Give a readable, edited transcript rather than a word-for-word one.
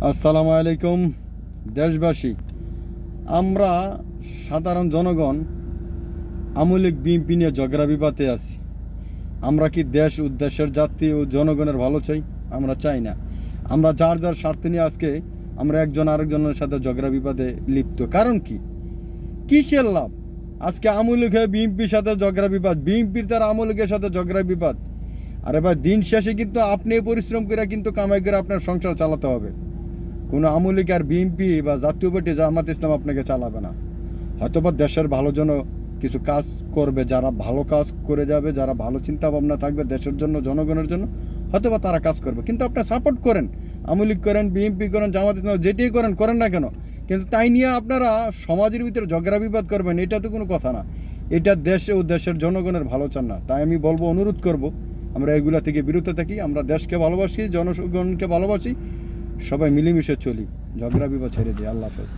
আসসালামু আলাইকুম দেশবাসী। আমরা সাধারণ জনগণ আওয়ামী লীগ বিএনপি নিয়ে ঝগড়া বিবাদে আছি। আমরা কি দেশ উদ্দেশ্যের জাতি ও জনগণের ভালো চাই? আমরা চাই না। আমরা যার যার স্বার্থ নিয়ে আজকে আমরা একজন আরেকজনের সাথে ঝগড়া বিবাদে লিপ্ত। কারণ কি, কিসের লাভ? আজকে আওয়ামী লীগ হয়ে বিএনপির সাথে ঝগড়া বিবাদ, বিএনপির তার আওয়ামী লীগের সাথে ঝগড়া বিবাদ। আর এবার দিন শেষে কিন্তু আপনি পরিশ্রম করে কিন্তু কামাই করে আপনার সংসার চালাতে হবে। কোনো আওয়ামী লীগ আর বিএনপি বা জাতীয় পার্টি জামাত ইসলাম আপনাকে চালাবে না। হয়তোবা দেশের ভালো জন্য কিছু কাজ করবে, যারা ভালো কাজ করে যাবে, যারা ভালো চিন্তা ভাবনা থাকবে দেশের জন্য জনগণের জন্য, হয়তোবা তারা কাজ করবে। কিন্তু আপনারা সাপোর্ট করেন, আওয়ামী লীগ করেন, বিএনপি করেন, জামাত ইসলাম যেটাই করেন না কেন, কিন্তু তাই নিয়ে আপনারা সমাজের ভিতরে ঝগড়া বিবাদ করবেন, এটা তো কোনো কথা না। এটা দেশে ও দেশের জনগণের ভালো চান না। তাই আমি বলবো, অনুরোধ করব, আমরা এগুলা থেকে বিরত থাকি। আমরা দেশকে ভালোবাসি, জনগণকে ভালোবাসি, সবাই মিলেমিশে চলি, ঝগড়া বিবাদ ছেড়ে দিই। আল্লাহ হাফেজ।